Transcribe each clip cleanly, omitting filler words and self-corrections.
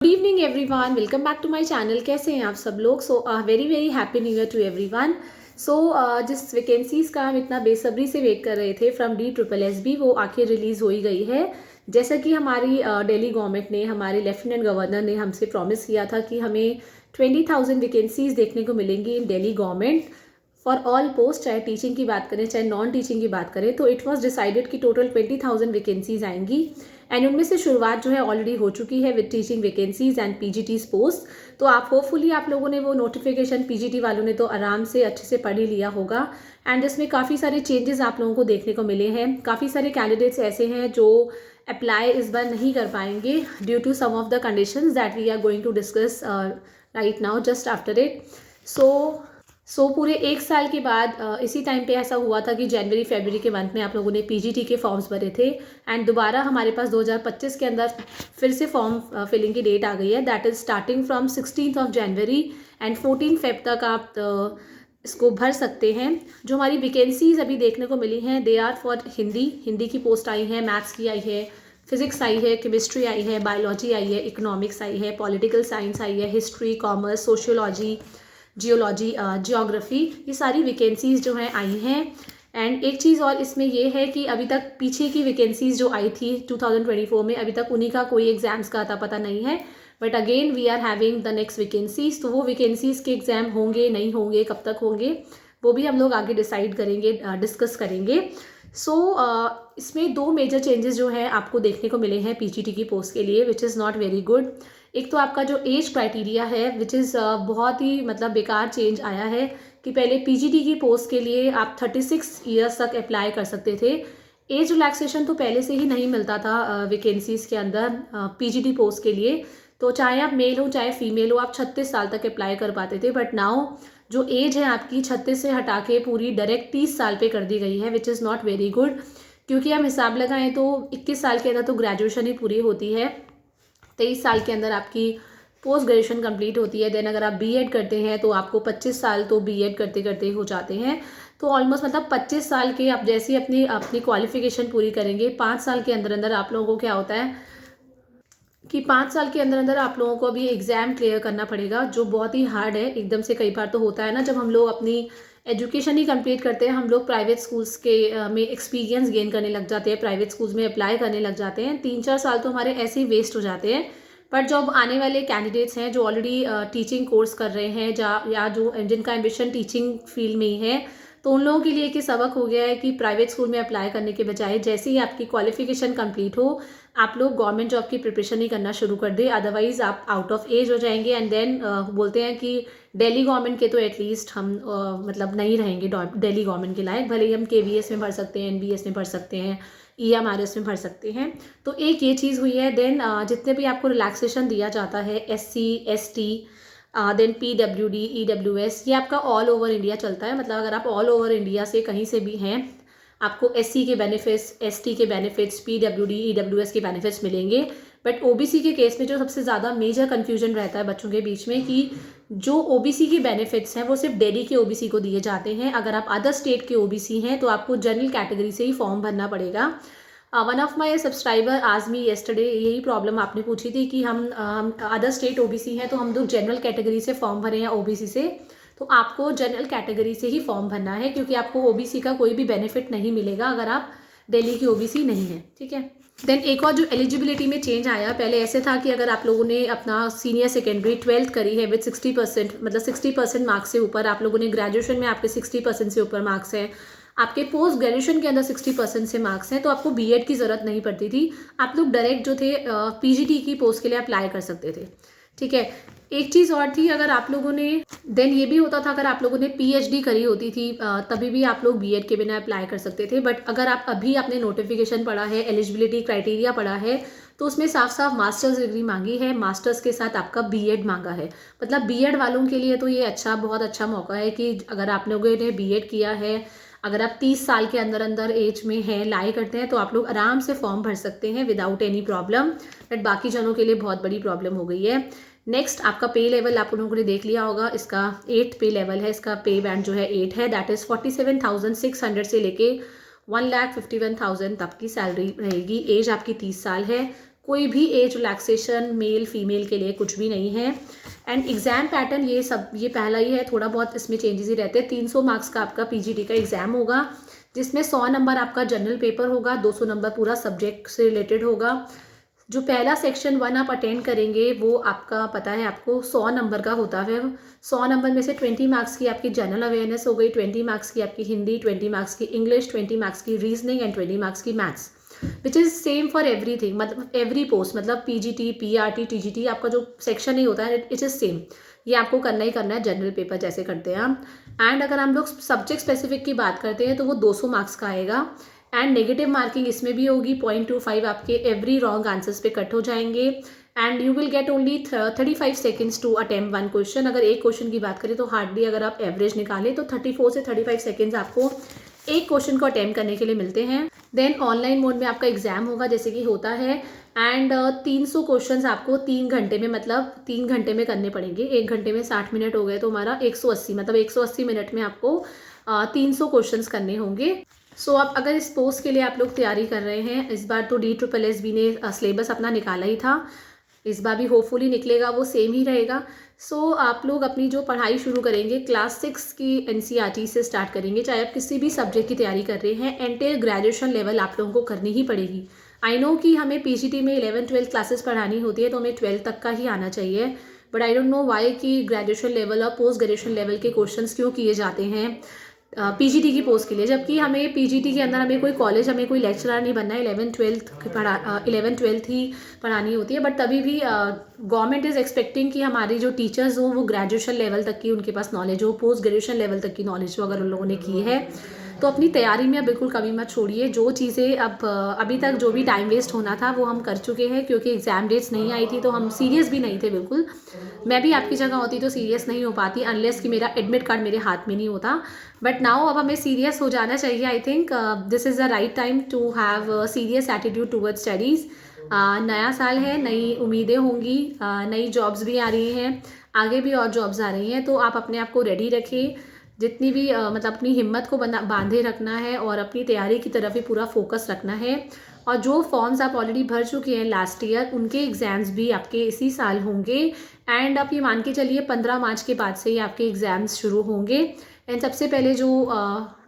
Good evening everyone, welcome back to my channel. कैसे हैं आप सब लोग? Very very happy new year to everyone. जिस वैकेंसीज़ का हम इतना बेसब्री से वेट कर रहे थे फ्रॉम DSSB, वो आखिर रिलीज़ हो ही गई है। जैसा कि हमारी दिल्ली गवर्नमेंट ने, हमारे लेफ्टिनेंट गवर्नर ने हमसे प्रॉमिस किया था कि हमें 20,000 वैकेंसीज़ देखने को मिलेंगी in Delhi government for all post, चाहे टीचिंग की बात करें चाहे नॉन टीचिंग की बात करें। तो इट वाज डिसाइडेड कि टोटल 20,000 वैकेंसीज आएंगी एंड उनमें से शुरुआत जो है ऑलरेडी हो चुकी है with teaching vacancies and PGTs post. तो आप होपफुली आप लोगों ने वो नोटिफिकेशन, PGT वालों ने तो आराम से अच्छे से पढ़ ही लिया होगा। एंड इसमें काफ़ी सारे चेंजेस आप लोगों को देखने को मिले हैं। काफ़ी सारे कैंडिडेट्स ऐसे हैं जो अप्लाई इस बार नहीं कर पाएंगे due to some of the conditions that we are going to discuss right now just after it. पूरे एक साल के बाद इसी टाइम पे ऐसा हुआ था कि जनवरी फरवरी के मंथ में आप लोगों ने PGT के फॉर्म्स भरे थे एंड दोबारा हमारे पास 2025 के अंदर फिर से फॉर्म फिलिंग की डेट आ गई है। That is starting from 16 January and 14 Feb तक आप इसको भर सकते हैं। जो हमारी वैकेंसीज अभी देखने को मिली हैं दे आर फॉर हिंदी की पोस्ट आई है, मैथ्स की आई है, फिजिक्स आई है, केमिस्ट्री आई है, बायोलॉजी आई है, इकोनॉमिक्स आई है, पॉलिटिकल साइंस आई है, history, commerce, sociology, geology, geography, ये सारी वैकेंसीज़ जो हैं आई हैं। एंड एक चीज़ और इसमें ये है कि अभी तक पीछे की वैकेंसीज़ जो आई थी 2024 में, अभी तक उन्हीं का कोई एग्ज़ाम्स का आता पता नहीं है। But again we are having the next vacancies. तो वो वैकेंसीज़ के एग्ज़ाम होंगे नहीं होंगे, कब तक होंगे, वो भी हम लोग आगे डिसाइड करेंगे, डिस्कस करेंगे। इसमें दो मेजर चेंजेस जो हैं आपको देखने को मिले हैं PGT की पोस्ट के लिए, which is not very good. एक तो आपका जो एज क्राइटेरिया है विच इज़ बहुत ही मतलब बेकार चेंज आया है कि पहले PGT की पोस्ट के लिए आप 36 ईयर्स तक अप्लाई कर सकते थे। एज रिलैक्सेशन तो पहले से ही नहीं मिलता था वैकेंसीज़ के अंदर PGT पोस्ट के लिए। तो चाहे आप मेल हो चाहे फीमेल हो, आप 36 साल तक अप्लाई कर पाते थे। बट नाउ जो एज है आपकी 36 से हटा के पूरी डायरेक्ट 30 साल पे कर दी गई है, which is not very good. क्योंकि हम हिसाब लगाएं तो 21 साल के अंदर तो ग्रेजुएशन ही पूरी होती है, 23 साल के अंदर आपकी पोस्ट ग्रेजुएशन कंप्लीट होती है। देन अगर आप BEd करते हैं तो आपको 25 साल तो BEd करते करते हो जाते हैं। तो ऑलमोस्ट मतलब 25 साल के आप जैसे अपनी अपनी क्वालिफिकेशन पूरी करेंगे, 5 साल के अंदर अंदर आप लोगों को क्या होता है कि 5 साल के अंदर अंदर आप लोगों को अभी एग्ज़ाम क्लियर करना पड़ेगा, जो बहुत ही हार्ड है एकदम से। कई बार तो होता है ना, जब हम लोग अपनी एजुकेशन ही कंप्लीट करते हैं, हम लोग प्राइवेट स्कूल्स के में एक्सपीरियंस गेन करने लग जाते हैं, प्राइवेट स्कूल्स में अप्लाई करने लग जाते हैं, 3-4 साल तो हमारे ऐसे ही वेस्ट हो जाते हैं। पर जब आने वाले कैंडिडेट्स हैं जो ऑलरेडी टीचिंग कोर्स कर रहे हैं या जो जिनका एम्बिशन टीचिंग फील्ड में ही है, तो उन लोगों के लिए एक सबक हो गया है कि प्राइवेट स्कूल में अप्लाई करने के बजाय जैसे ही आपकी क्वालिफिकेशन कंप्लीट हो, आप लोग गवर्नमेंट जॉब की प्रिपरेशन ही करना शुरू कर दे, अदरवाइज आप आउट ऑफ एज हो जाएंगे। एंड देन बोलते हैं कि दिल्ली गवर्नमेंट के तो एटलीस्ट हम मतलब नहीं रहेंगे दिल्ली गवर्नमेंट के लायक, भले ही हम KVS में भर सकते हैं, NBS में भर सकते हैं, EMRS में भर सकते हैं। तो एक ये चीज़ हुई है। देन जितने भी आपको रिलैक्सेशन दिया जाता है SC ST, then PWD EWS, ये आपका ऑल ओवर इंडिया चलता है। मतलब अगर आप ऑल ओवर इंडिया से कहीं से भी हैं, आपको SC के बेनिफिट्स, ST के बेनिफिट्स, PWD EWS के बेनिफिट्स मिलेंगे। बट OBC के केस में जो सबसे ज़्यादा मेजर कन्फ्यूजन रहता है बच्चों के बीच में कि जो OBC के बेनिफिट्स हैं वो सिर्फ दिल्ली के OBC को दिए जाते हैं। अगर आप अदर स्टेट के OBC हैं तो आपको जनरल कैटेगरी से ही फॉर्म भरना पड़ेगा। वन ऑफ माई सब्सक्राइबर आज मी येस्टरडे यही प्रॉब्लम आपने पूछी थी कि हम अदर स्टेट OBC हैं तो हम लोग जनरल कैटेगरी से फॉर्म भरें या OBC से। तो आपको जनरल कैटेगरी से ही फॉर्म भरना है, क्योंकि आपको OBC का कोई भी बेनिफिट नहीं मिलेगा अगर आप दिल्ली की OBC नहीं है, ठीक है। देन एक और जो एलिजिबिलिटी में चेंज आया, पहले ऐसे था कि अगर आप लोगों ने अपना सीनियर सेकेंडरी 12th करी है विद 60%, मतलब 60% मार्क्स से ऊपर, आप लोगों ने ग्रेजुएशन में आपके 60% से ऊपर मार्क्स हैं, आपके पोस्ट ग्रेजुएशन के अंदर 60% से मार्क्स हैं, तो आपको BEd की ज़रूरत नहीं पड़ती थी। आप लोग डायरेक्ट जो थे PGT की पोस्ट के लिए अप्लाई कर सकते थे, ठीक है। एक चीज़ और थी, अगर आप लोगों ने देन ये भी होता था, अगर आप लोगों ने PhD करी होती थी तभी भी आप लोग BEd के बिना अप्लाई कर सकते थे। बट अगर आप अभी आपने नोटिफिकेशन पढ़ा है, एलिजिबिलिटी क्राइटेरिया पढ़ा है, तो उसमें साफ साफ मास्टर्स डिग्री मांगी है, मास्टर्स के साथ आपका BEd मांगा है। मतलब BEd वालों के लिए तो ये बहुत अच्छा मौका है कि अगर आप लोगों ने BEd किया है, अगर आप 30 साल के अंदर अंदर एज में हैं, लाई करते हैं, तो आप लोग आराम से फॉर्म भर सकते हैं विदाउट एनी प्रॉब्लम। बट बाकी जनों के लिए बहुत बड़ी प्रॉब्लम हो गई है। नेक्स्ट आपका पे लेवल आप लोगों ने देख लिया होगा, इसका 8th पे लेवल है, इसका पे बैंड जो है 8 है, दैट इज़ 47,600 से लेके 1,51,000 तक की सैलरी रहेगी। एज आपकी 30 साल है। कोई भी एज रिलैक्सेशन मेल फीमेल के लिए कुछ भी नहीं है। एंड एग्ज़ाम पैटर्न ये पहला ही है, थोड़ा बहुत इसमें चेंजेस ही रहते हैं। 300 मार्क्स का आपका पीजीटी का एग्ज़ाम होगा, जिसमें 100 नंबर आपका जनरल पेपर होगा, 200 नंबर पूरा सब्जेक्ट से रिलेटेड होगा। जो पहला सेक्शन 1 आप अटेंड करेंगे वो आपका पता है आपको 100 नंबर का होता है। 100 नंबर में से 20 मार्क्स की आपकी जनरल अवेयरनेस हो गई, 20 मार्क्स की आपकी हिंदी, 20 मार्क्स की इंग्लिश, 20 मार्क्स की रीजनिंग एंड 20 मार्क्स की maths, which is same for everything. मतलब एवरी पोस्ट, मतलब पीजीटी, पीआरटी, टीजीटी, आपका जो सेक्शन ही होता है इट इज़ सेम। ये आपको करना ही करना है, जनरल पेपर जैसे करते हैं हम। एंड अगर हम लोग सब्जेक्ट स्पेसिफिक की बात करते हैं तो वो 200 मार्क्स का आएगा। एंड नेगेटिव मार्किंग इसमें भी होगी, 0.25 आपके एवरी रॉन्ग आंसर्स पे कट हो जाएंगे। And you will get only 35 seconds to attempt one question. अगर एक क्वेश्चन की बात करें तो हार्डली अगर आप एवरेज निकालें तो 34 से 35 सेकेंड्स आपको एक क्वेश्चन को अटेम्प्ट करने के लिए मिलते हैं। देन ऑनलाइन मोड में आपका एग्जाम होगा जैसे कि होता है। एंड 300 क्वेश्चंस आपको 3 घंटे में, मतलब 3 घंटे में करने पड़ेंगे। 1 घंटे में 60 मिनट हो गए तो हमारा 180, मतलब 180 मिनट में आपको 300 क्वेश्चंस करने होंगे। सो अब अगर इस पोस्ट के लिए आप लोग तैयारी कर रहे हैं, इस बार तो DSSB ने सिलेबस अपना निकाला ही था, इस बार भी होपफुली निकलेगा, वो सेम ही रहेगा। सो आप लोग अपनी जो पढ़ाई शुरू करेंगे क्लास 6 की NCERT से स्टार्ट करेंगे। चाहे आप किसी भी सब्जेक्ट की तैयारी कर रहे हैं, एंटायर ग्रेजुएशन लेवल आप लोगों को करनी ही पड़ेगी। आई नो कि हमें पीजीटी में 11-12 क्लासेस पढ़ानी होती है तो हमें 12 तक का ही आना चाहिए, but I don't know why कि ग्रेजुएशन लेवल और पोस्ट ग्रेजुएशन लेवल के क्वेश्चंस क्यों किए जाते हैं पीजीटी की पोस्ट के लिए, जबकि हमें पीजीटी के अंदर हमें कोई कॉलेज, हमें कोई लेक्चरर नहीं बनना है। 11-12 ही पढ़ानी होती है, बट तभी भी गवर्नमेंट इज़ एक्सपेक्टिंग कि हमारी जो टीचर्स हो वो ग्रेजुएशन लेवल तक की उनके पास नॉलेज हो, पोस्ट ग्रेजुएशन लेवल तक की नॉलेज हो। अगर उन लोगों ने की है तो अपनी तैयारी में बिल्कुल कमी मत छोड़िए। जो चीज़ें अभी तक जो भी टाइम वेस्ट होना था वो हम कर चुके हैं, क्योंकि एग्ज़ाम डेट्स नहीं आई थी तो हम सीरियस भी नहीं थे बिल्कुल। मैं भी आपकी जगह होती तो सीरियस नहीं हो पाती अनलेस कि मेरा एडमिट कार्ड मेरे हाथ में नहीं होता। बट नाउ अब हमें सीरियस हो जाना चाहिए। I think this is the right time to have serious attitude towards studies. नया साल है, नई उम्मीदें होंगी, नई जॉब्स भी आ रही हैं, आगे भी और जॉब्स आ रही हैं, तो आप अपने आप को रेडी रखिए। जितनी भी मतलब अपनी हिम्मत को बांधे रखना है और अपनी तैयारी की तरफ ही पूरा फोकस रखना है। और जो फॉर्म्स आप ऑलरेडी भर चुके हैं लास्ट ईयर, उनके एग्ज़ाम्स भी आपके इसी साल होंगे। एंड आप ये मान के चलिए 15 मार्च के बाद से ही आपके एग्ज़ाम्स शुरू होंगे। एंड सबसे पहले जो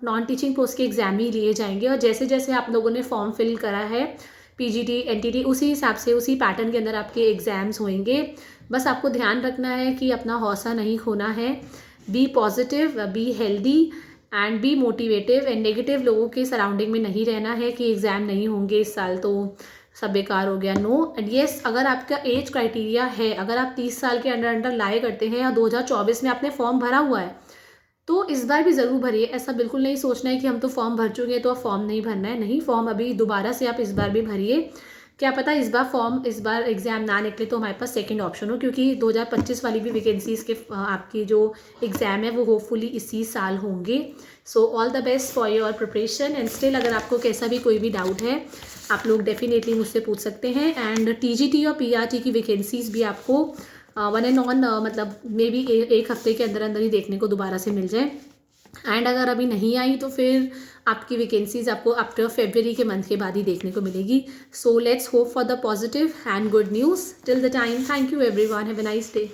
नॉन टीचिंग पोस्ट के एग्ज़ाम ही लिए जाएंगे, और जैसे जैसे आप लोगों ने फॉर्म फिल करा है पीजीटी एनटीटी, उसी हिसाब से उसी पैटर्न के अंदर आपके एग्ज़ाम्स होंगे। बस आपको ध्यान रखना है कि अपना हौसला नहीं खोना है। Be positive, be healthy and be motivative. And negative लोगों के सराउंडिंग में नहीं रहना है कि एग्ज़ाम नहीं होंगे इस साल तो सब बेकार हो गया। नो एंड येस, अगर आपका एज क्राइटेरिया है, अगर आप 30 साल के अंडर लाए करते हैं या 2024 में आपने फॉर्म भरा हुआ है तो इस बार भी ज़रूर भरिए। ऐसा बिल्कुल नहीं सोचना है कि हम तो फॉर्म भर चुके हैं तो अब फॉर्म नहीं भरना है। नहीं, फॉर्म अभी दोबारा से आप इस बार भी भरिए। क्या पता इस बार एग्ज़ाम ना निकले तो हमारे पास सेकंड ऑप्शन हो, क्योंकि 2025 वाली भी वैकेंसीज़ के आपकी जो एग्ज़ाम है वो होपफुली इसी साल होंगे। So all the best for your preparation. And still अगर आपको कैसा भी कोई भी डाउट है आप लोग डेफिनेटली मुझसे पूछ सकते हैं। एंड टीजीटी और पीआरटी की वैकेंसीज़ भी आपको 1 एंड ऑन मतलब मे बी एक हफ्ते के अंदर अंदर ही देखने को दोबारा से मिल जाए। एंड अगर अभी नहीं आई तो फिर आपकी वैकेंसीज आपको आफ्टर फरवरी के मंथ के बाद ही देखने को मिलेगी। So let's hope for the positive and good news till the time. Thank you everyone, have a nice day.